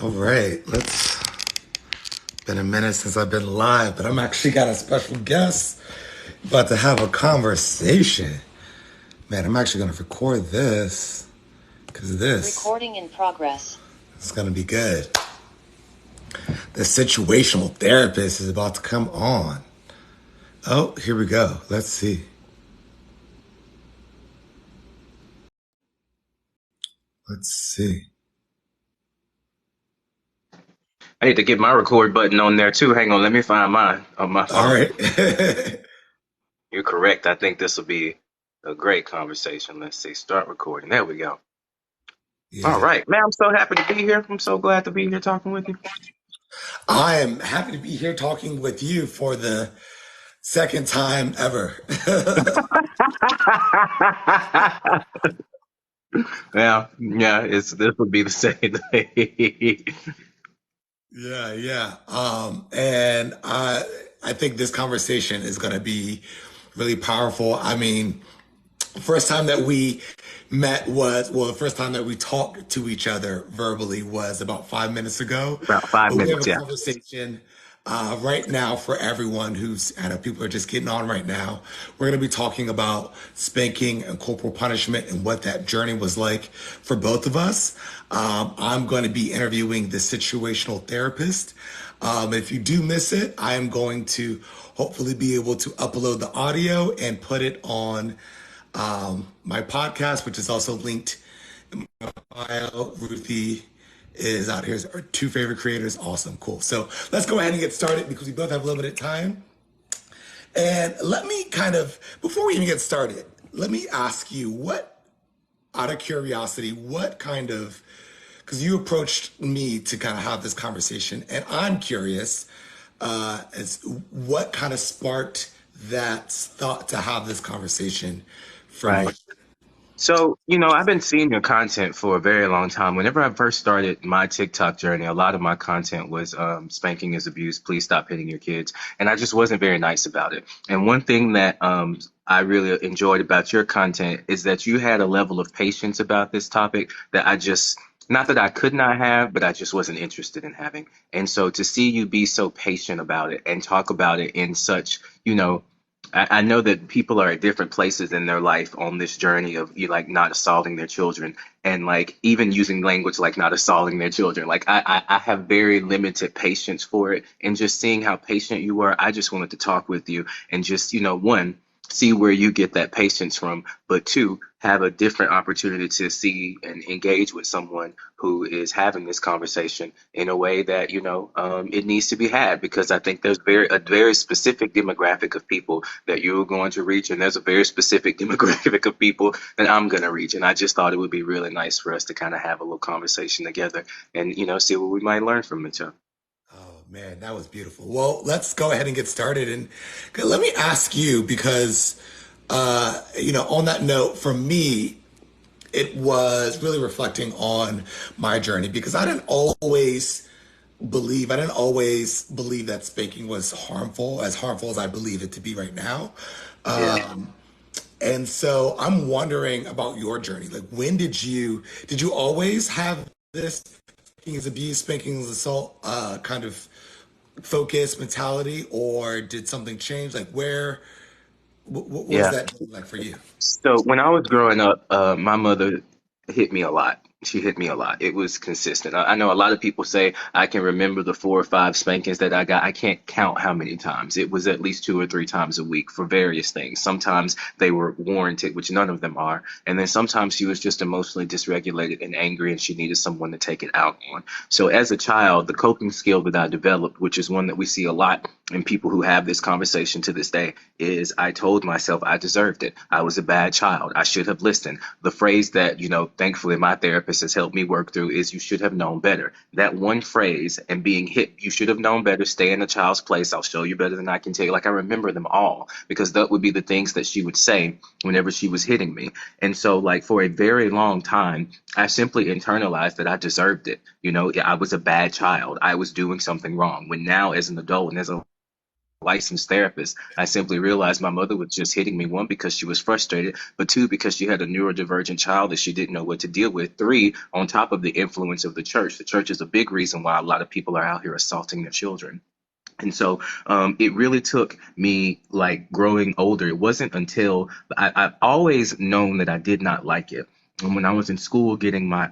All right, let's. Been a minute since I've been live, but I'm actually got a special guest about to have a conversation. Man, I'm actually gonna record this because this Recording in progress. is gonna be good. The situational therapist is about to come on. Oh, here we go. Let's see. Let's see. I need to get my record button on there too. Hang on, let me find mine on my All phone. right. You're correct. I think this will be a great conversation. Let's see. Start recording. There we go. All Yeah. right, man. I'm so happy to be here. I'm so glad to be here talking with you. I am happy to be here talking with you for the second time ever. Yeah. This would be the same thing. Yeah. And I think this conversation is going to be really powerful. I mean, first time that we met was, well, the first time that we talked to each other verbally was about 5 minutes ago. About five But we have a minutes. Yeah. conversation right now for everyone who's, I know people are just getting on right now. We're going to be talking about spanking and corporal punishment and what that journey was like for both of us. I'm going to be interviewing the situational therapist. If you do miss it, I am going to hopefully be able to upload the audio and put it on my podcast, which is also linked in my bio. Ruthie is out here. Our two favorite creators. Awesome. Cool. So let's go ahead and get started because we both have limited time. And let me before we even get started, let me ask you out of curiosity, because you approached me to kind of have this conversation, and I'm curious as what kind of sparked that thought to have this conversation for you. Right. So, I've been seeing your content for a very long time. Whenever I first started my TikTok journey, a lot of my content was spanking is abuse. Please stop hitting your kids. And I just wasn't very nice about it. And one thing that I really enjoyed about your content is that you had a level of patience about this topic that not that I could not have, but I just wasn't interested in having. And so to see you be so patient about it and talk about it in such, I know that people are at different places in their life on this journey of like not assaulting their children and like even using language like not assaulting their children. Like I have very limited patience for it. And just seeing how patient you were, I just wanted to talk with you and just, one, see where you get that patience from, but two, have a different opportunity to see and engage with someone who is having this conversation in a way that it needs to be had, because I think there's a very specific demographic of people that you're going to reach, and there's a very specific demographic of people that I'm going to reach, and I just thought it would be really nice for us to kind of have a little conversation together and see what we might learn from each other. Oh man, that was beautiful. Well, let's go ahead and get started. And let me ask you because, on that note, for me, it was really reflecting on my journey because I didn't always believe that spanking was harmful as I believe it to be right now. Yeah. And so I'm wondering about your journey. Like, did you always have this spanking is abuse, spanking is assault, kind of focus mentality, or did something change? Like, what was Yeah. that like for you? So when I was growing up, my mother hit me a lot. She hit me a lot. It was consistent. I know a lot of people say I can remember the 4 or 5 spankings that I got. I can't count how many times. It was at least 2 or 3 times a week for various things. Sometimes they were warranted, which none of them are. And then sometimes she was just emotionally dysregulated and angry and she needed someone to take it out on. So as a child, the coping skill that I developed, which is one that we see a lot in people who have this conversation to this day, is I told myself I deserved it. I was a bad child. I should have listened. The phrase that, thankfully my therapist has helped me work through is you should have known better. That one phrase and being hit, you should have known better, stay in a child's place. I'll show you better than I can tell you. Like I remember them all because that would be the things that she would say whenever she was hitting me. And so like for a very long time, I simply internalized that I deserved it. I was a bad child. I was doing something wrong. When now as an adult and as a licensed therapist. I simply realized my mother was just hitting me, one, because she was frustrated, but two, because she had a neurodivergent child that she didn't know what to deal with. Three, on top of the influence of the church. The church is a big reason why a lot of people are out here assaulting their children. And so it really took me like growing older. It wasn't until I've always known that I did not like it. And when I was in school getting my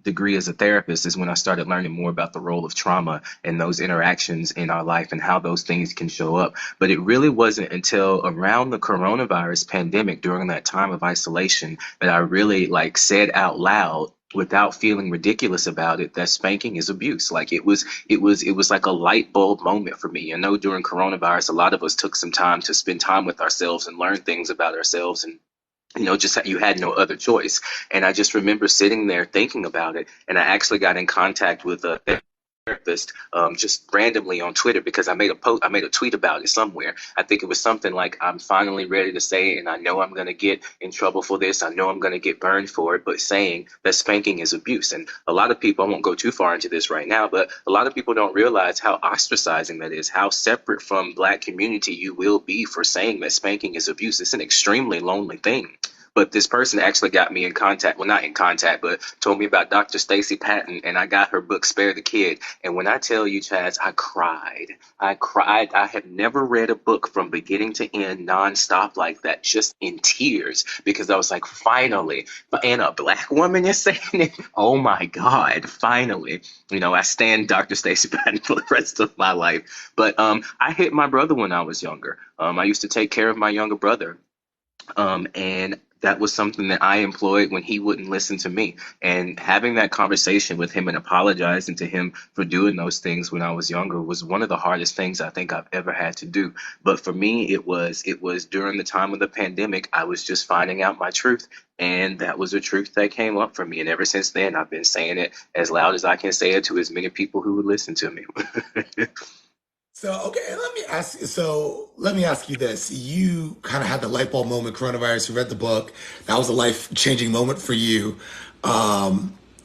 degree as a therapist is when I started learning more about the role of trauma and those interactions in our life and how those things can show up. But it really wasn't until around the coronavirus pandemic during that time of isolation that I really like said out loud without feeling ridiculous about it that spanking is abuse. Like it was like a light bulb moment for me. During coronavirus, a lot of us took some time to spend time with ourselves and learn things about ourselves, and just you had no other choice. And I just remember sitting there thinking about it. And I actually got in contact with a therapist just randomly on Twitter because I made a tweet about it somewhere. I think it was something like, I'm finally ready to say it, and I know I'm going to get in trouble for this. I know I'm going to get burned for it, but saying that spanking is abuse. And a lot of people, I won't go too far into this right now, but a lot of people don't realize how ostracizing that is, how separate from Black community you will be for saying that spanking is abuse. It's an extremely lonely thing. But this person actually got me in contact, well, not in contact, but told me about Dr. Stacy Patton, and I got her book, Spare the Kid. And when I tell you, Chaz, I cried. I cried. I have never read a book from beginning to end nonstop like that, just in tears, because I was like, finally. And a Black woman is saying it. Oh my God, finally. I stand Dr. Stacy Patton for the rest of my life. But I hit my brother when I was younger. I used to take care of my younger brother. And that was something that I employed when he wouldn't listen to me. And having that conversation with him and apologizing to him for doing those things when I was younger was one of the hardest things I think I've ever had to do. But for me, it was during the time of the pandemic. I was just finding out my truth. And that was a truth that came up for me. And ever since then, I've been saying it as loud as I can say it to as many people who would listen to me. So, okay, let me ask you this. You kind of had the light bulb moment, coronavirus, you read the book. That was a life-changing moment for you.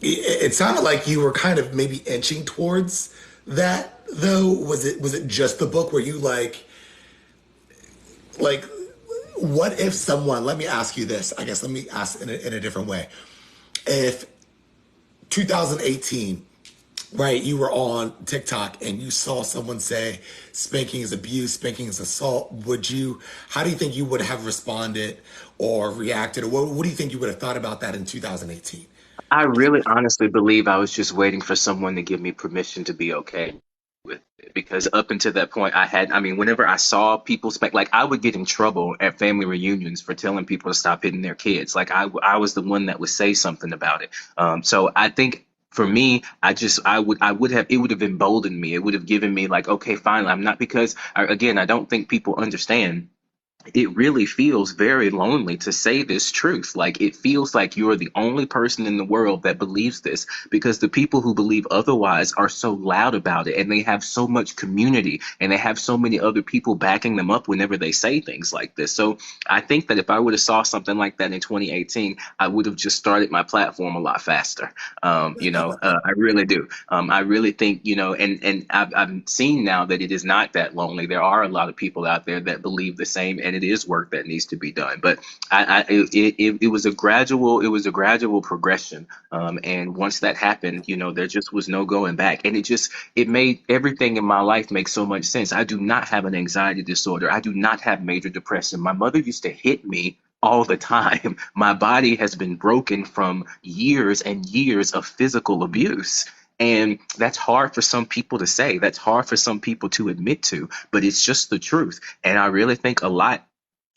It sounded like you were kind of maybe inching towards that, though. Was it just the book? Were you like, what if someone, let me ask you this, I guess let me ask in a different way. If 2018, right, you were on TikTok and you saw someone say spanking is abuse, spanking is assault, how do you think you would have responded or reacted? Or what do you think you would have thought about that in 2018? I really honestly believe I was just waiting for someone to give me permission to be okay with it. Because up until that point, whenever I saw people like I would get in trouble at family reunions for telling people to stop hitting their kids. Like I was the one that would say something about it. So I think for me, it would have emboldened me. It would have given me like, okay, fine. I'm not, because again, I don't think people understand, it really feels very lonely to say this truth. Like it feels like you're the only person in the world that believes this, because the people who believe otherwise are so loud about it, and they have so much community, and they have so many other people backing them up whenever they say things like this. So I think that if I would have saw something like that in 2018, I would have just started my platform a lot faster. I really do. I really think, and I've seen now that it is not that lonely. There are a lot of people out there that believe the same, and it is work that needs to be done. But it was a gradual progression. And once that happened, there just was no going back. And it made everything in my life make so much sense. I do not have an anxiety disorder. I do not have major depression. My mother used to hit me all the time. My body has been broken from years and years of physical abuse. And that's hard for some people to say. That's hard for some people to admit to, but it's just the truth. And I really think a lot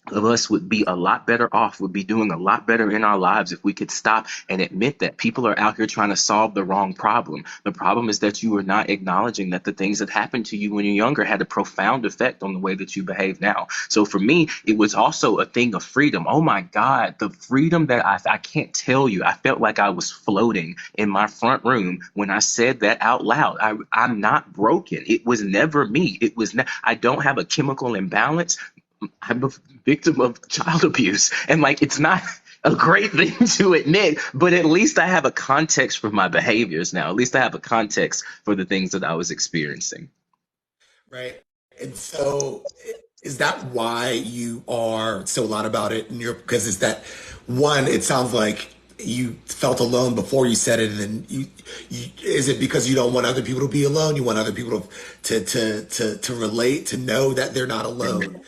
of us would be a lot better off, would be doing a lot better in our lives if we could stop and admit that people are out here trying to solve the wrong problem. The problem is that you are not acknowledging that the things that happened to you when you're younger had a profound effect on the way that you behave now. So for me, it was also a thing of freedom. Oh my God, the freedom that I can't tell you. I felt like I was floating in my front room when I said that out loud. I'm not broken. It was never me. I don't have a chemical imbalance. I'm a victim of child abuse. And like, it's not a great thing to admit, but at least I have a context for my behaviors now. At least I have a context for the things that I was experiencing. Right. And so is that why you are so loud about it in your, because is that one, it sounds like you felt alone before you said it, and then is it because you don't want other people to be alone? You want other people to relate, to know that they're not alone,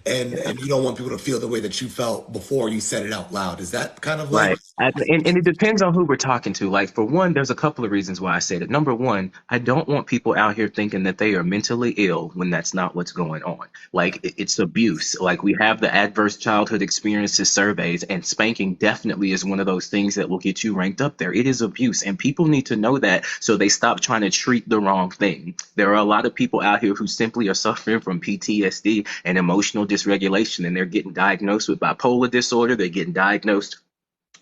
and you don't want people to feel the way that you felt before you said it out loud. Is that kind of like, Right. And it depends on who we're talking to. Like, for one, there's a couple of reasons why I said it. Number one, I don't want people out here thinking that they are mentally ill when that's not what's going on. Like, it's abuse. Like, we have the adverse childhood experiences surveys, and spanking definitely is one of those things that will get you ranked up there. It is abuse, and people need to know that so they stop trying to treat the wrong thing. There are a lot of people out here who simply are suffering from PTSD and emotional dysregulation, and they're getting diagnosed with bipolar disorder. They're getting diagnosed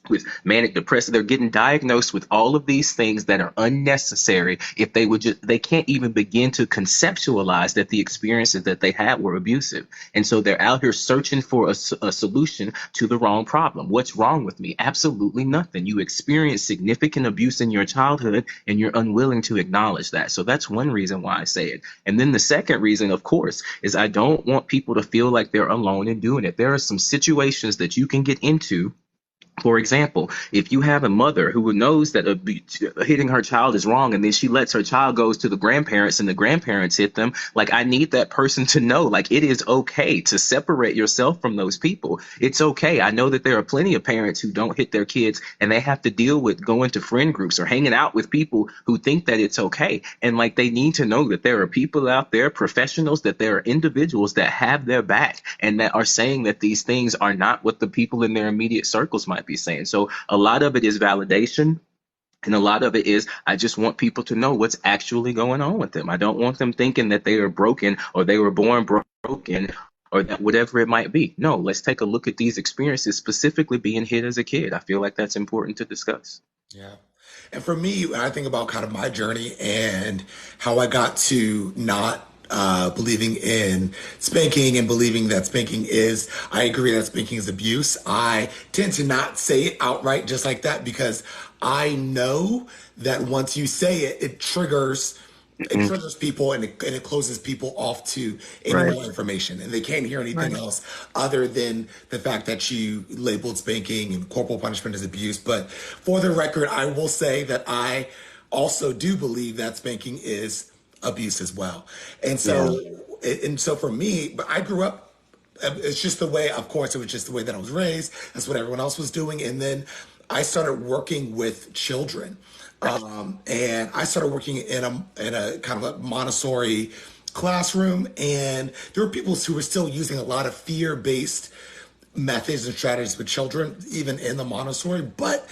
with manic depressive. They're getting diagnosed with all of these things that are unnecessary. If they would just, they can't even begin to conceptualize that the experiences that they had were abusive. And so they're out here searching for a solution to the wrong problem. What's wrong with me? Absolutely nothing. You experienced significant abuse in your childhood and you're unwilling to acknowledge that. So that's one reason why I say it. And then the second reason, of course, is I don't want people to feel like they're alone in doing it. There are some situations that you can get into. For example, if you have a mother who knows that hitting her child is wrong, and then she lets her child goes to the grandparents and the grandparents hit them, like, I need that person to know, like, it is okay to separate yourself from those people. It's okay. I know that there are plenty of parents who don't hit their kids and they have to deal with going to friend groups or hanging out with people who think that it's okay. And like, they need to know that there are people out there, professionals, that there are individuals that have their back and that are saying that these things are not what the people in their immediate circles might be saying. So a lot of it is validation. And a lot of it is, I just want people to know what's actually going on with them. I don't want them thinking that they are broken or they were born broken or that whatever it might be. No, let's take a look at these experiences, specifically being hit as a kid. I feel like that's important to discuss. yeah. And for me, when I think about kind of my journey and how I got to not believing in spanking and believing that spanking is, I agree that spanking is abuse. I tend to not say it outright just like that because I know that once you say it, it Mm, triggers people, and it closes people off to any right. more information, and they can't hear anything Right. else other than the fact that you labeled spanking and corporal punishment as abuse. But for the record, I will say that I also do believe that spanking is abuse as well. And Yeah. so, and so for me, but I grew up, it's just the way, of course, it was just the way that I was raised. That's what everyone else was doing. And then I started working with children. And I started working in a kind of a Montessori classroom. And there were people who were still using a lot of fear-based methods and strategies with children, even in the Montessori. But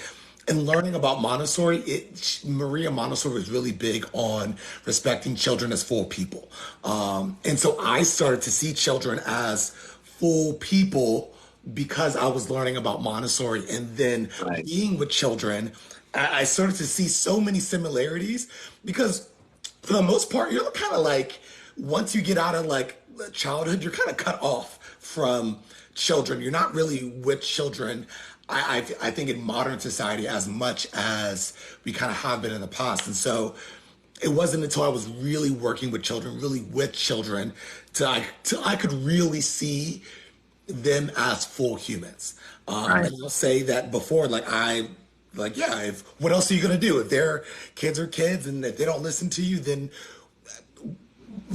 in learning about Montessori, Maria Montessori was really big on respecting children as full people. And so I started to see children as full people because I was learning about Montessori, and then Right. being with children, I started to see so many similarities because for the most part, you're kind of like, once you get out of like childhood, you're kind of cut off from children. You're not really with children. I think in modern society as much as we kind of have been in the past. And so it wasn't until I was really working with children, really with children, till I could really see them as full humans. Right. And I'll say that before, like, yeah, if what else are you gonna do? If their kids are kids, and if they don't listen to you, then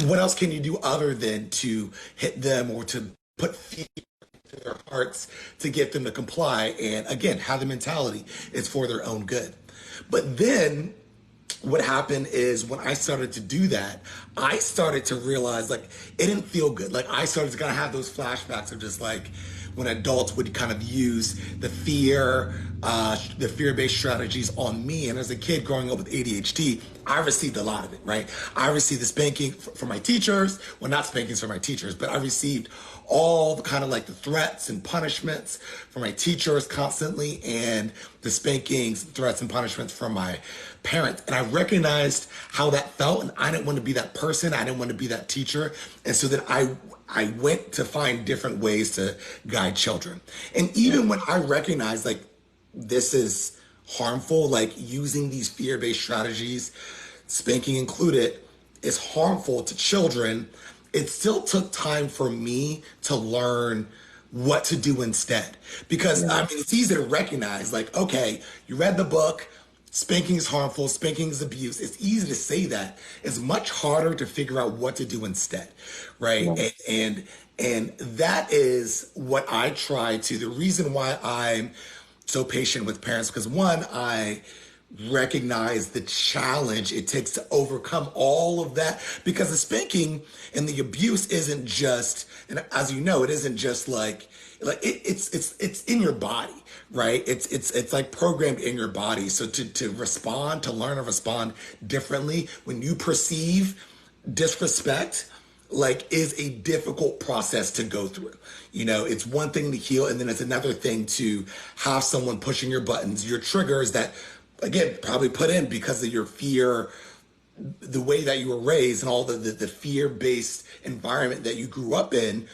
what else can you do other than to hit them or to put fear in their hearts to get them to comply? And again, have the mentality it's for their own good. But then what happened is when I started to do that, I started to realize like it didn't feel good. Like I started to kind of have those flashbacks of just like when adults would kind of use the fear-based strategies on me. And as a kid growing up with ADHD, I received a lot of it, right? I received the spanking from my teachers. Well, not spankings from my teachers, but I received all the kind of like the threats and punishments from my teachers constantly, and the spankings, threats, and punishments from my parents. And I recognized how that felt, and I didn't want to be that person. I didn't want to be that teacher. And so then I went to find different ways to guide children. And even when I recognized like this is harmful, like using these fear-based strategies, spanking included, is harmful to children, it still took time for me to learn what to do instead. Because I Yeah. mean, it's easy to recognize, like, okay, you read the book, spanking is harmful, spanking is abuse. It's easy to say that. It's much harder to figure out what to do instead, right? Yeah. And that is what I try to. The reason why I'm so patient with parents, because one, I recognize the challenge it takes to overcome all of that, because the spanking and the abuse isn't just, and as you know, it isn't just it's in your body, right? It's like programmed in your body. So to respond, to learn or respond differently when you perceive disrespect, like, is a difficult process to go through. It's one thing to heal, and then it's another thing to have someone pushing your buttons, your triggers that, again, probably put in because of your fear, the way that you were raised, and all the fear-based environment that you grew up in.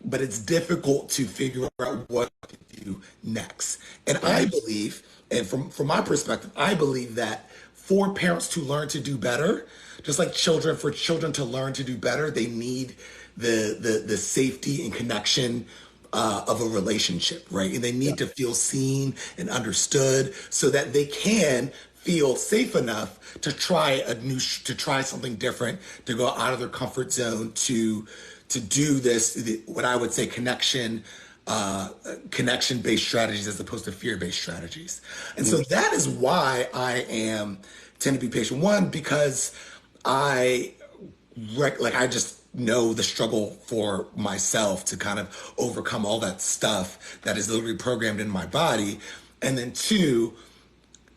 But it's difficult to figure out what to do next. And I Right. believe, and from my perspective, I believe that for parents to learn to do better, just like for children to learn to do better, they need the safety and connection of a relationship, right? And they Yeah. need to feel seen and understood so that they can feel safe enough to to try something different, to go out of their comfort zone, to do this, what I would say connection based strategies as opposed to fear based strategies. And so that is why tend to be patient. One, because I I just know the struggle for myself to kind of overcome all that stuff that is literally programmed in my body. And then two,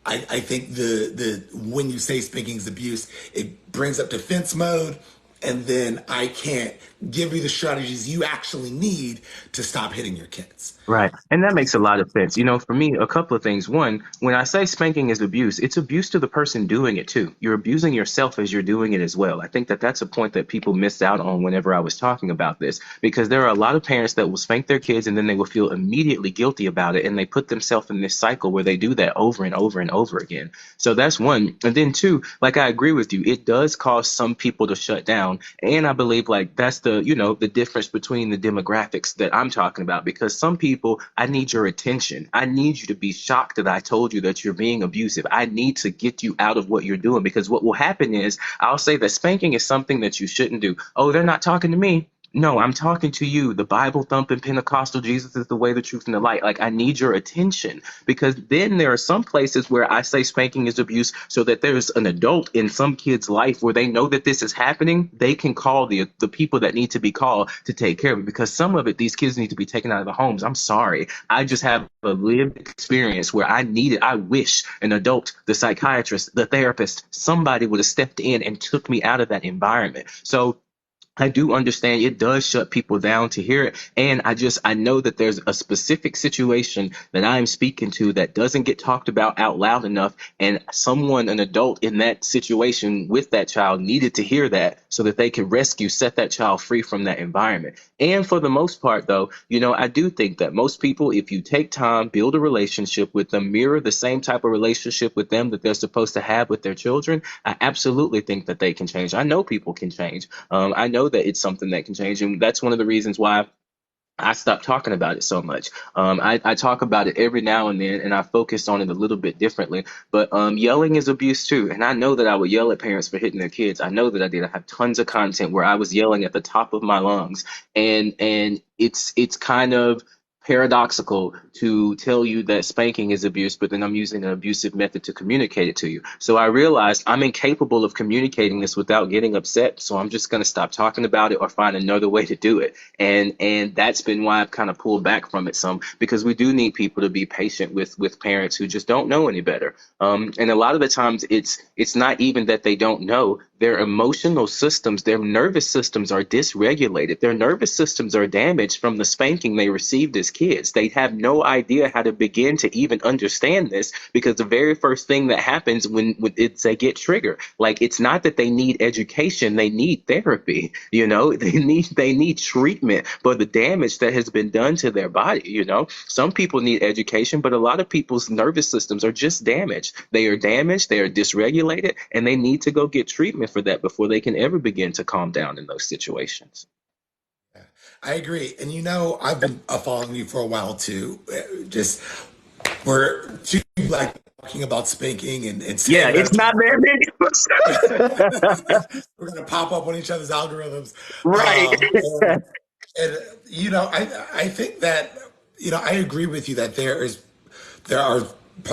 I think the when you say spanking is abuse, it brings up defense mode, and then I can't give you the strategies you actually need to stop hitting your kids. Right. And that makes a lot of sense. For me, a couple of things. One, when I say spanking is abuse, it's abuse to the person doing it too. You're abusing yourself as you're doing it as well. I think that that's a point that people missed out on whenever I was talking about this, because there are a lot of parents that will spank their kids and then they will feel immediately guilty about it. And they put themselves in this cycle where they do that over and over and over again. So that's one. And then two, like I agree with you, it does cause some people to shut down. And I believe like that's the difference between the demographics that I'm talking about, because some people, I need your attention. I need you to be shocked that I told you that you're being abusive. I need to get you out of what you're doing, because what will happen is I'll say that spanking is something that you shouldn't do. Oh, they're not talking to me. No, I'm talking to you. The Bible thumping Pentecostal Jesus is the way, the truth, and the light. Like, I need your attention, because then there are some places where I say spanking is abuse so that there's an adult in some kid's life where they know that this is happening. They can call the people that need to be called to take care of it, because some of it, these kids need to be taken out of the homes. I'm sorry. I just have a lived experience where I wish an adult, the psychiatrist, the therapist, somebody would have stepped in and took me out of that environment. So I do understand it does shut people down to hear it. And I know that there's a specific situation that I'm speaking to that doesn't get talked about out loud enough. And someone, an adult in that situation with that child, needed to hear that so that they could set that child free from that environment. And for the most part, though, I do think that most people, if you take time, build a relationship with them, mirror the same type of relationship with them that they're supposed to have with their children, I absolutely think that they can change. I know people can change. I know that it's something that can change. And that's one of the reasons why I stopped talking about it so much. I talk about it every now and then, and I focused on it a little bit differently. But yelling is abuse too. And I know that I would yell at parents for hitting their kids. I know that I did. I have tons of content where I was yelling at the top of my lungs, and it's kind of paradoxical to tell you that spanking is abuse, but then I'm using an abusive method to communicate it to you. So I realized I'm incapable of communicating this without getting upset. So I'm just going to stop talking about it or find another way to do it. And that's been why I've kind of pulled back from it some, because we do need people to be patient with parents who just don't know any better. And a lot of the times it's not even that they don't know. Their emotional systems, their nervous systems are dysregulated. Their nervous systems are damaged from the spanking they received as kids. They have no idea how to begin to even understand this, because the very first thing that happens when they get triggered. Like, it's not that they need education, they need therapy. They need treatment for the damage that has been done to their body. Some people need education, but a lot of people's nervous systems are just damaged. They are damaged, they are dysregulated, and they need to go get treatment for that before they can ever begin to calm down in those situations. I agree. And I've been following you for a while too. Just we're too like talking about spanking and saying Yeah, we're gonna it's not very many of us. we're gonna pop up on each other's algorithms. Right. And I think that I agree with you that there are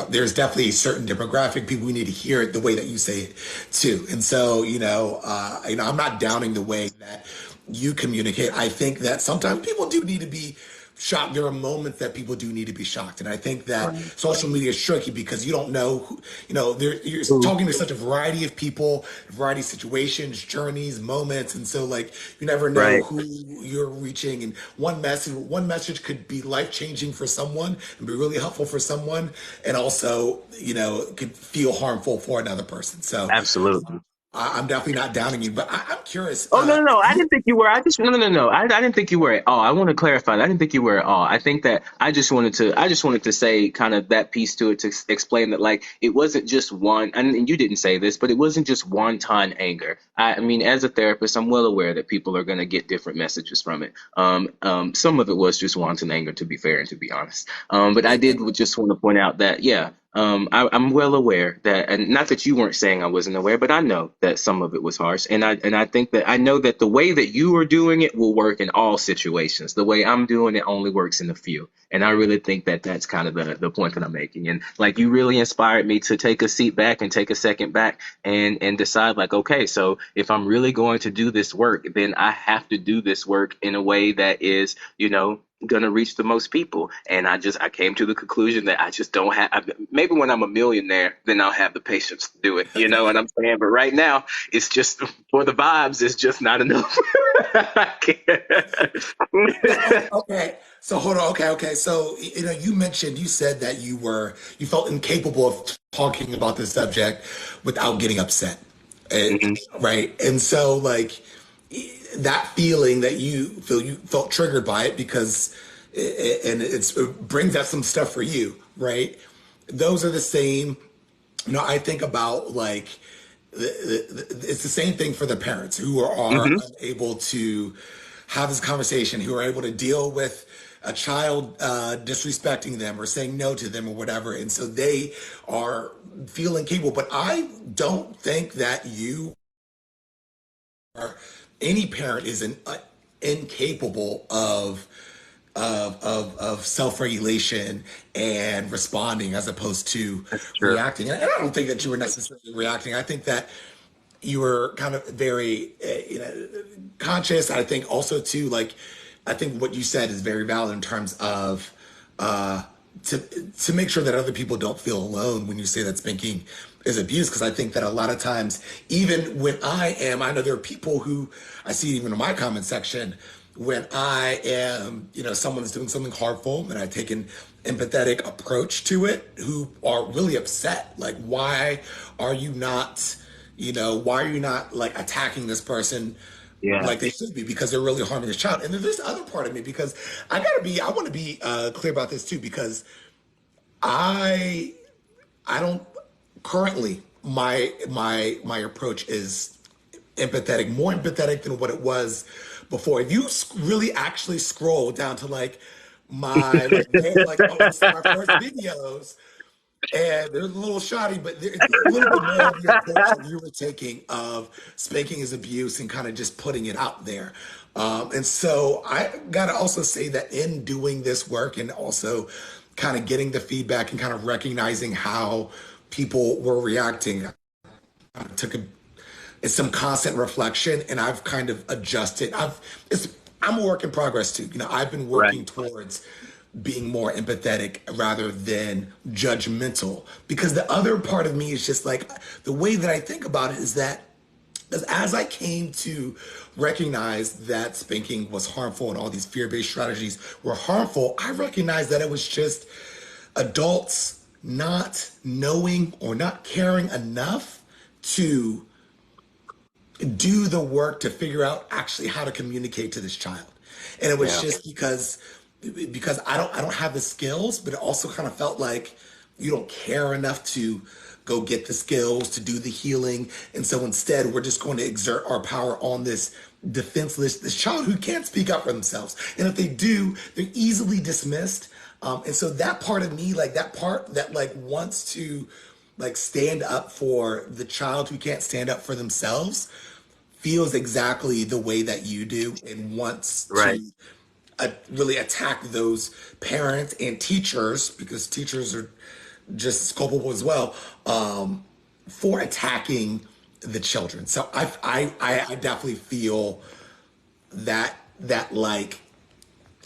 there's definitely a certain demographic people who need to hear it the way that you say it too. And so I'm not downing the way that you communicate. I think that sometimes people do need to be shocked. There are moments that people do need to be shocked, and I think that Right. social media is tricky because you don't know who, you're Ooh, talking to such a variety of people, a variety of situations, journeys, moments, and so like you never know right. who you're reaching. And one message could be life changing for someone and be really helpful for someone, and also could feel harmful for another person. So Absolutely. I'm definitely not downing you, but I'm curious. Oh no, no, no! I didn't think you were. I just no, no, no, no. I didn't think you were at all. I want to clarify. I didn't think you were at all. I think that I just wanted to say kind of that piece to it to explain that like it wasn't just one. And you didn't say this, but it wasn't just one time anger. I mean, as a therapist, I'm well aware that people are going to get different messages from it. Some of it was just wanton anger, to be fair and to be honest. But I did just want to point out that yeah. I'm well aware that, and not that you weren't saying I wasn't aware, but I know that some of it was harsh, and I think that I know that the way that you are doing it will work in all situations. The way I'm doing it only works in a few, and I really think that that's kind of the point that I'm making. And like you really inspired me to take a seat back and take a second back and decide like, okay, so if I'm really going to do this work, then I have to do this work in a way that is, gonna reach the most people. And I came to the conclusion that I just don't have. Maybe when I'm a millionaire, then I'll have the patience to do it. You know what I'm saying? But right now, it's just for the vibes. It's just not enough. I Well, can't. okay. So hold on. Okay, okay. So you said that you felt incapable of talking about this subject without getting upset, Eh, Mhm. right? And so like that feeling that you felt triggered by it because and it brings up some stuff for you, right? Those are the same. I think about like it's the same thing for the parents who are Mhm. unable to have this conversation, who are able to deal with a child disrespecting them or saying no to them or whatever, and so they are feeling capable. But I don't think that you or any parent is incapable of self-regulation and responding as opposed to That's true. reacting. And I don't think that you were necessarily reacting. I think that you were kind of very conscious. I think also too like I think what you said is very valid in terms of uh, to to make sure that other people don't feel alone when you say that spanking is abuse. Because I think that a lot of times, even when I know there are people who I see even in my comment section when I am, someone's doing something harmful and I take an empathetic approach to it, who are really upset. Like, are you not, why are you not like attacking this person Yeah. like they should be because they're really harming this child? And then there's the other part of me because I want to be clear about this too because I I don't currently my approach is empathetic, more empathetic than what it was before. If you really actually scroll down to like my like I would say my first videos, and they're a little shoddy, but it's a little bit more of the approach that you were taking of spanking as abuse and kind of just putting it out there. And so I gotta also say that in doing this work and also kind of getting the feedback and kind of recognizing how people were reacting, I took it's some constant reflection, and I've kind of adjusted. I'm a work in progress too. I've been Right. working towards being more empathetic rather than judgmental, because the other part of me is just like the way that I think about it is that as I came to recognize that spanking was harmful and all these fear-based strategies were harmful, I recognized that it was just adults not knowing or not caring enough to do the work to figure out actually how to communicate to this child. And it was Yeah. just because I don't have the skills, but it also kind of felt like you don't care enough to go get the skills to do the healing. And so instead, we're just going to exert our power on this defenseless, this child who can't speak up for themselves. And if they do, they're easily dismissed. And so that part of me, like that part that like wants to like stand up for the child who can't stand up for themselves, feels exactly the way that you do and wants Right. to really attack those parents and teachers, because teachers are just as culpable as well, for attacking the children. So I definitely feel that like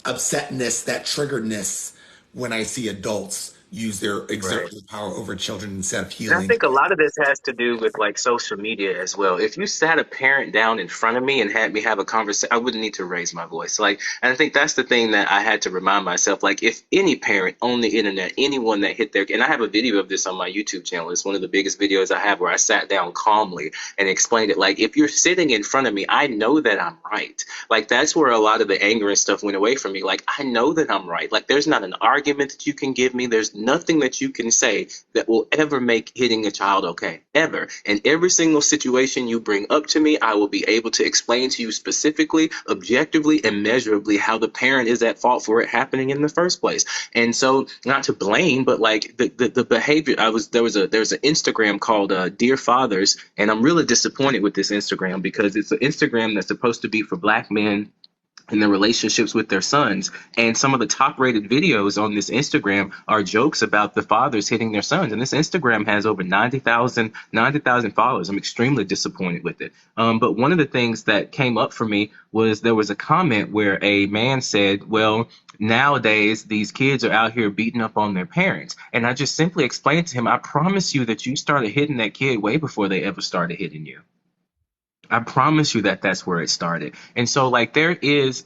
upsetness, that triggeredness when I see adults use their Right. exert their power over children instead of And I healing. think a lot of this has to do with like social media as well. If you sat a parent down in front of me and had me have a conversation, I wouldn't need to raise my voice. Like, and I think that's the thing that I had to remind myself. Like, if any parent on the internet, anyone that hit their, and I have a video of this on my YouTube channel. It's one of the biggest videos I have where I sat down calmly and explained it. Like, if you're sitting in front of me, I know that I'm right. Like, that's where a lot of the anger and stuff went away from me. Like, I know that I'm right. Like, there's not an argument that you can give me. There's nothing that you can say that will ever make hitting a child okay, ever. And every single situation you bring up to me, I will be able to explain to you specifically, objectively, and measurably how the parent is at fault for it happening in the first place. And so, not to blame, but like the behavior. There was an Instagram called Dear Fathers, and I'm really disappointed with this Instagram because it's an Instagram that's supposed to be for Black men and their relationships with their sons. And some of the top rated videos on this Instagram are jokes about the fathers hitting their sons. And this Instagram has over 90,000 followers. I'm extremely disappointed with it. But one of the things that came up for me was there was a comment where a man said, well, nowadays these kids are out here beating up on their parents. And I just simply explained to him, I promise you that you started hitting that kid way before they ever started hitting you. I promise you that that's where it started. And so like there is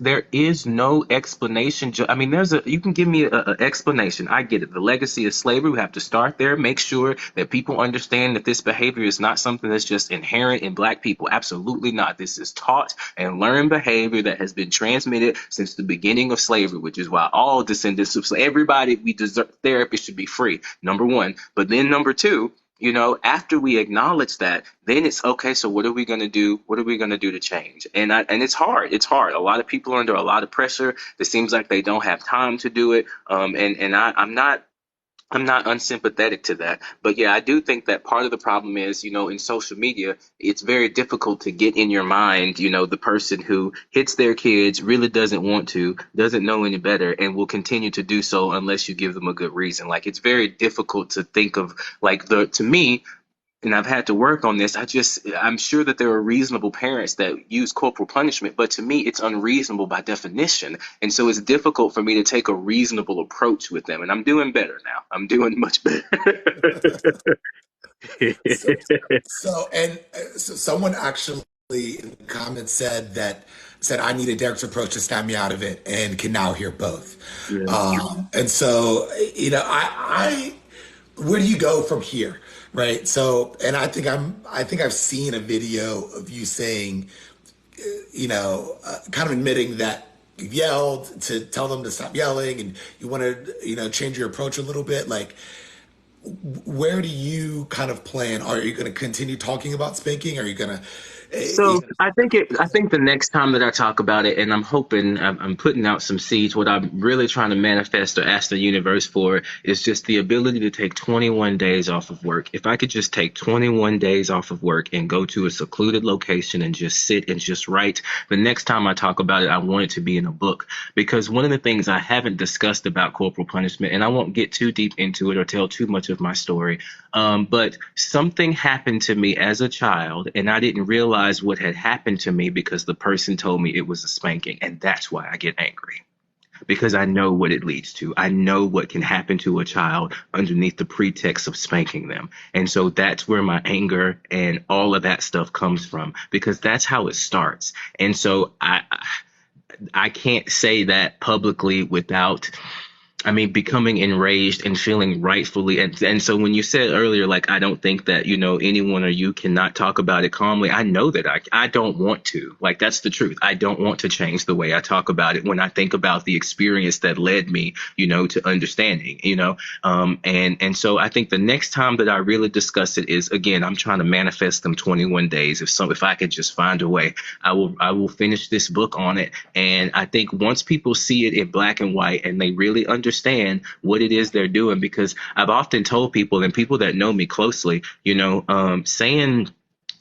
no explanation. I mean, you can give me a explanation. I get it. The legacy of slavery, we have to start there, make sure that people understand that this behavior is not something that's just inherent in Black people. Absolutely not. This is taught and learned behavior that has been transmitted since the beginning of slavery, which is why all descendants of everybody, we deserve therapy should be free. Number one. But then number two, after we acknowledge that, then it's okay. So what are we going to do? What are we going to do to change? And it's hard. It's hard. A lot of people are under a lot of pressure. It seems like they don't have time to do it. I'm not unsympathetic to that. But yeah, I do think that part of the problem is, in social media, it's very difficult to get in your mind, the person who hits their kids, really doesn't want to, doesn't know any better, and will continue to do so unless you give them a good reason. Like, it's very difficult to think of, like, to me, and I've had to work on this. I'm sure that there are reasonable parents that use corporal punishment, but to me, it's unreasonable by definition. And so it's difficult for me to take a reasonable approach with them. And I'm doing better now. I'm doing much better. So, so someone actually in the comments said I need a Derek's approach to snap me out of it, and can now hear both. Yeah. And so I where do you go from here, right? So, and I think I've seen a video of you saying, kind of admitting that you yelled to tell them to stop yelling, and you want to change your approach a little bit. Like, where do you kind of plan? Are you going to continue talking about spanking? Are you going to? So I think the next time that I talk about it, and I'm hoping I'm putting out some seeds. What I'm really trying to manifest or ask the universe for is just the ability to take 21 days off of work. If I could just take 21 days off of work and go to a secluded location and just sit and just write. The next time I talk about it, I want it to be in a book, because one of the things I haven't discussed about corporal punishment, and I won't get too deep into it or tell too much of my story, but something happened to me as a child, and I didn't realize what had happened to me because the person told me it was a spanking. And that's why I get angry, because I know what it leads to. I know what can happen to a child underneath the pretext of spanking them. And so that's where my anger and all of that stuff comes from, because that's how it starts. And so I can't say that publicly without I mean, becoming enraged and feeling rightfully. And so when you said earlier, like, I don't think that, anyone or you cannot talk about it calmly. I know that I don't want to. Like, that's the truth. I don't want to change the way I talk about it when I think about the experience that led me, to understanding, and so I think the next time that I really discuss it is, again, I'm trying to manifest them 21 days. If I could just find a way, I will finish this book on it. And I think once people see it in black and white and they really understand what it is they're doing, because I've often told people and people that know me closely, saying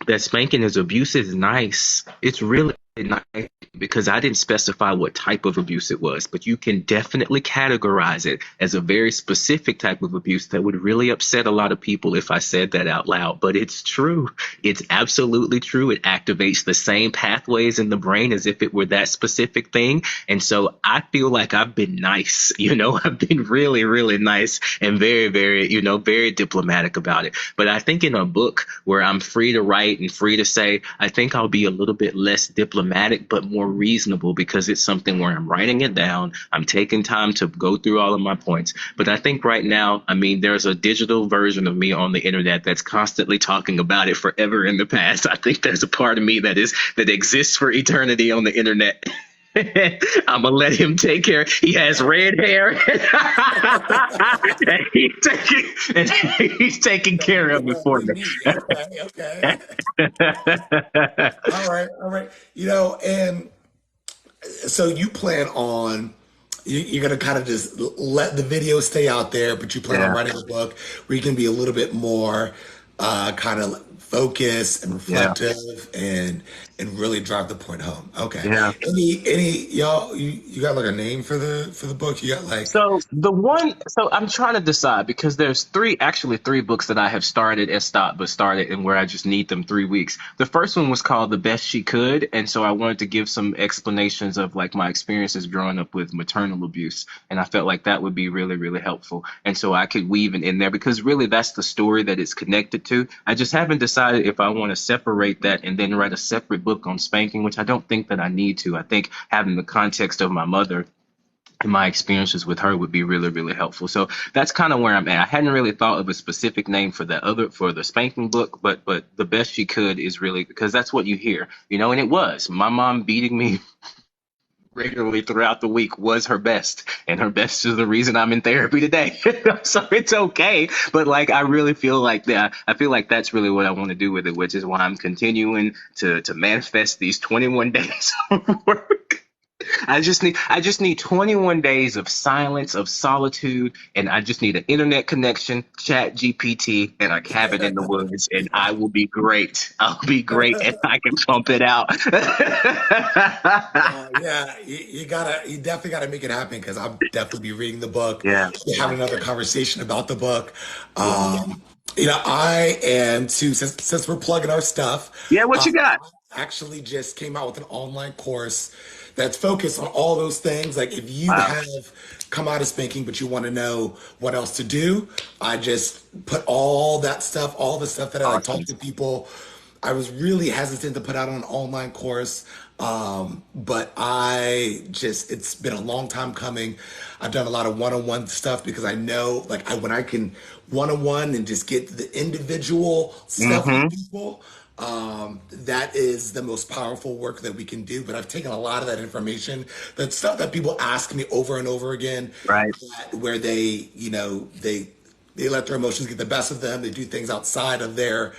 that spanking is abuse is nice. It's really nice because I didn't specify what type of abuse it was, but you can definitely categorize it as a very specific type of abuse that would really upset a lot of people if I said that out loud. But it's true. It's absolutely true. It activates the same pathways in the brain as if it were that specific thing. And so I feel like I've been nice, I've been really, really nice and very, very, very diplomatic about it. But I think in a book where I'm free to write and free to say, I think I'll be a little bit less diplomatic, but more reasonable, because it's something where I'm writing it down. I'm taking time to go through all of my points. But I think right now, I mean, there's a digital version of me on the internet that's constantly talking about it forever in the past. I think there's a part of me that exists for eternity on the internet. I'm gonna let him take care. He has red hair. and he's taking care of it for me. Okay, okay. All right, all right. And so you plan on you're gonna kind of just let the video stay out there, but you plan on Yeah, writing a book where you can be a little bit more kind of focused and yeah, reflective and really drive the point home. Okay. yeah. Any y'all you got like a name for the book? You got like So I'm trying to decide because there's actually three books that I have started and stopped, but started and where I just need them 3 weeks. The first one was called The Best She Could. And so I wanted to give some explanations of like my experiences growing up with maternal abuse. And I felt like that would be really, really helpful. And so I could weave it in there because really that's the story that it's connected to. I just haven't decided if I want to separate that and then write a separate book on spanking, which I don't think that I need to. I think having the context of my mother and my experiences with her would be really, really helpful. So that's kind of where I'm at. I hadn't really thought of a specific name for for the spanking book, but The Best She Could is really because that's what you hear, and it was my mom beating me regularly throughout the week was her best, and her best is the reason I'm in therapy today. So it's okay, but like I really feel like that. I feel like that's really what I want to do with it, which is why I'm continuing to manifest these 21 days of work. I just need 21 days of silence, of solitude, and I just need an internet connection, chat GPT, and a cabin in the woods, and I will be great. I'll be great and I can pump it out. yeah, you definitely gotta make it happen because I'll definitely be reading the book, Yeah, having yeah, another conversation about the book. yeah, yeah. Um, I am too, since we're plugging our stuff, Yeah, what you got? I actually just came out with an online course that's focused on all those things. Like if you Wow, have come out of spanking, but you want to know what else to do, I just put all that stuff, all the stuff that I like talk awesome. to people. I was really hesitant to put out an online course, but it's been a long time coming. I've done a lot of one-on-one stuff because I know, like, when I can one-on-one and just get the individual stuff with Mm-hmm. people, that is the most powerful work that we can do. But I've taken a lot of that information, that stuff that people ask me over and over again, Right. where they let their emotions get the best of them. They do things outside of their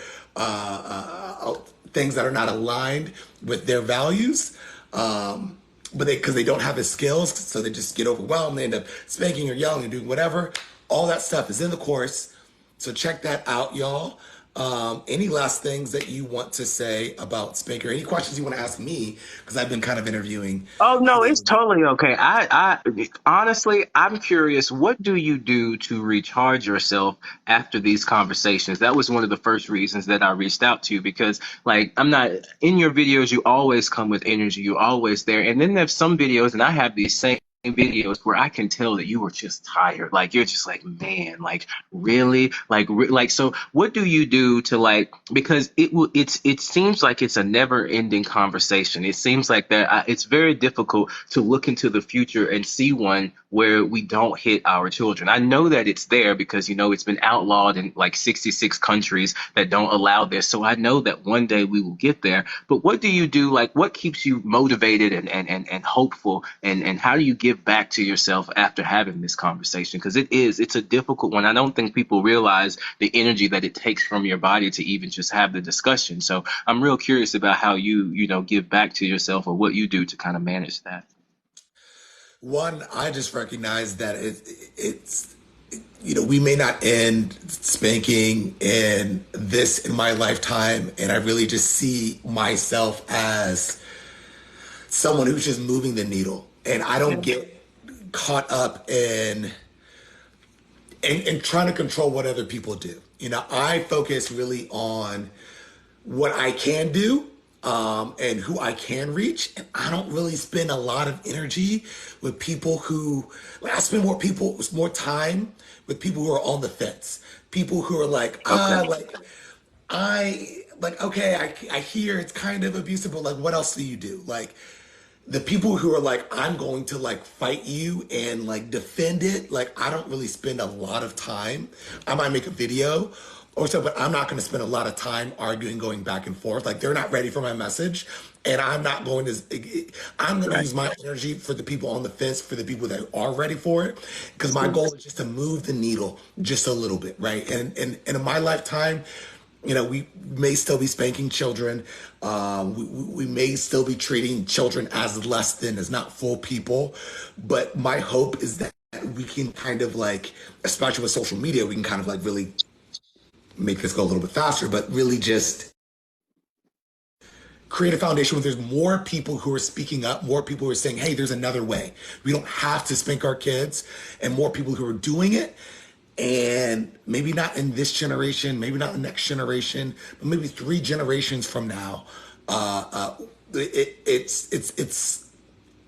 things that are not aligned with their values. But because they don't have the skills, so they just get overwhelmed. They end up spanking or yelling and doing whatever. All that stuff is in the course. So check that out, y'all. Any last things that you want to say about Spanker? Any questions you want to ask me? Because I've been kind of interviewing. Oh no, it's totally okay. I honestly, I'm curious. What do you do to recharge yourself after these conversations? That was one of the first reasons that I reached out to you because, like, I'm not in your videos. You always come with energy. You're always there. And then there's some videos, and I have these same videos where I can tell that you were just tired. Like you're just like, man, like really, like so. What do you do to like because it seems like it's a never ending conversation. It seems like that it's very difficult to look into the future and see one where we don't hit our children. I know that it's there because it's been outlawed in like 66 countries that don't allow this. So I know that one day we will get there. But what do you do? Like, what keeps you motivated and hopeful? And how do you give back to yourself after having this conversation? Because it's a difficult one. I don't think people realize the energy that it takes from your body to even just have the discussion. So I'm real curious about how you give back to yourself or what you do to kind of manage that. One, I just recognize that it's we may not end spanking in this in my lifetime, and I really just see myself as someone who's just moving the needle, and I don't get caught up in trying to control what other people do. I focus really on what I can do, and who I can reach. And I don't really spend a lot of energy with people who, like, I spend more time with people who are on the fence. People who are like, Okay. okay, I hear it's kind of abusive, but like, what else do you do? Like, the people who are like, I'm going to like fight you and like defend it, like I don't really spend a lot of time. I might make a video or so, but I'm not going to spend a lot of time arguing, going back and forth. Like they're not ready for my message, and I'm not going to. I'm going to Right. use my energy for the people on the fence, for the people that are ready for it, because my Yes. goal is just to move the needle just a little bit, right? And in my lifetime, we may still be spanking children. We may still be treating children as less than, as not full people. But my hope is that we can kind of like, especially with social media, we can kind of like really make this go a little bit faster, but really just create a foundation where there's more people who are speaking up, more people who are saying, hey, there's another way. We don't have to spank our kids, and more people who are doing it. And maybe not in this generation, maybe not the next generation, but maybe 3 generations from now. It's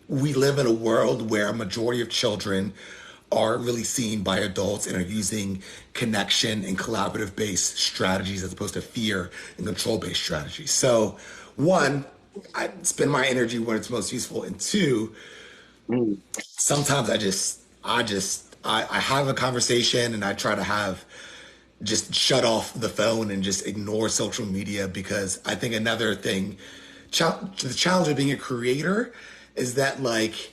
we live in a world where a majority of children are really seen by adults and are using connection and collaborative based strategies as opposed to fear and control based strategies. So, one, I spend my energy when it's most useful, and two, Mm. sometimes I have a conversation and I try to have just shut off the phone and just ignore social media, because I think another thing, the challenge of being a creator is that like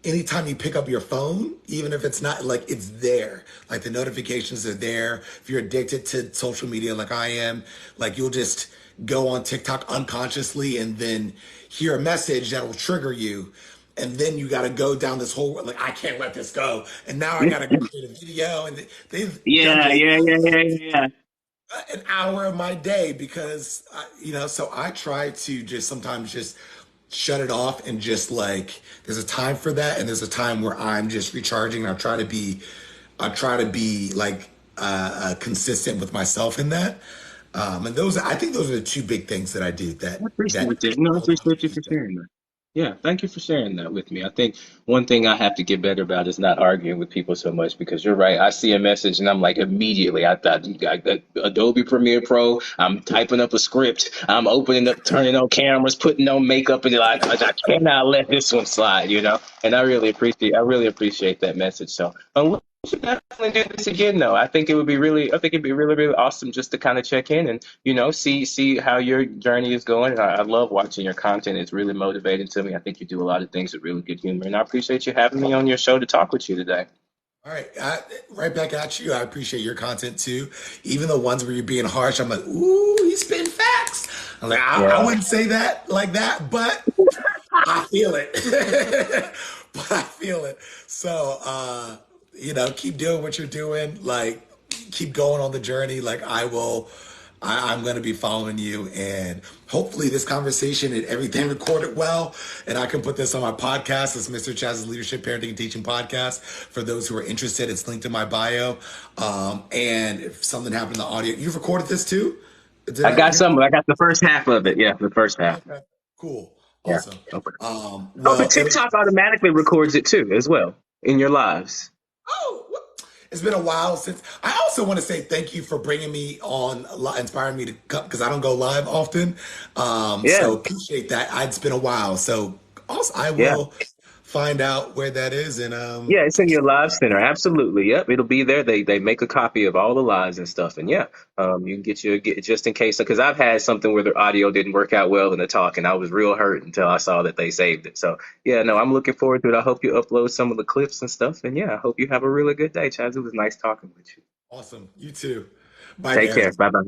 anytime you pick up your phone, even if it's not like, it's there, like the notifications are there. If you're addicted to social media like I am, like you'll just go on TikTok unconsciously and then hear a message that will trigger you. And then you got to go down this whole, like, I can't let this go. And now I got to create a video. And they've done Yeah, this yeah, yeah, yeah, yeah. an hour of my day because so I try to just sometimes just shut it off and just like, there's a time for that, and there's a time where I'm just recharging. And I try to be like consistent with myself in that. And I think those are the two big things that I do I that appreciate it. No, I help me appreciate you keep for it. sharing that. Yeah, thank you for sharing that with me. I think one thing I have to get better about is not arguing with people so much because you're right. I see a message and I'm like immediately, I thought I got Adobe Premiere Pro. I'm typing up a script. I'm opening up, turning on cameras, putting on makeup, and like I cannot let this one slide. And I really appreciate that message. So we should definitely do this again, though. I think it'd be really, really awesome just to kind of check in and see how your journey is going. And I love watching your content. It's really motivating to me. I think you do a lot of things with really good humor, and I appreciate you having me on your show to talk with you today. All right, right back at you. I appreciate your content too. Even the ones where you're being harsh, I'm like, ooh, he's spitting facts. I'm like, I Yeah. wouldn't say that like that, but I feel it. But I feel it. So, keep doing what you're doing. Like, keep going on the journey. Like, I'm going to be following you. And hopefully, this conversation and everything recorded well. And I can put this on my podcast. It's Mr. Chazz's Leadership, Parenting, and Teaching Podcast. For those who are interested, it's linked in my bio. And if something happened in the audio, you've recorded this too? Did I I got hear? some. I got the first half of it. Yeah, the first half. Okay, cool. Yeah. Awesome. Okay. Oh, but Well, it was. TikTok automatically records it too, as well, in your lives. Oh, it's been a while since. I also want to say thank you for bringing me on, inspiring me to come because I don't go live often. Yeah. So appreciate that. It's been a while. So also, I Yeah. will find out where that is and Yeah, it's in your live center. Absolutely. Yep, it'll be there. They make a copy of all the lives and stuff. And yeah, you can get just in case, because I've had something where the audio didn't work out well in the talk, and I was real hurt until I saw that they saved it. So yeah, no, I'm looking forward to it. I hope you upload some of the clips and stuff. And yeah, I hope you have a really good day, Chaz. It was nice talking with you. awesome. You too. Bye, Take Darren. care. Bye bye.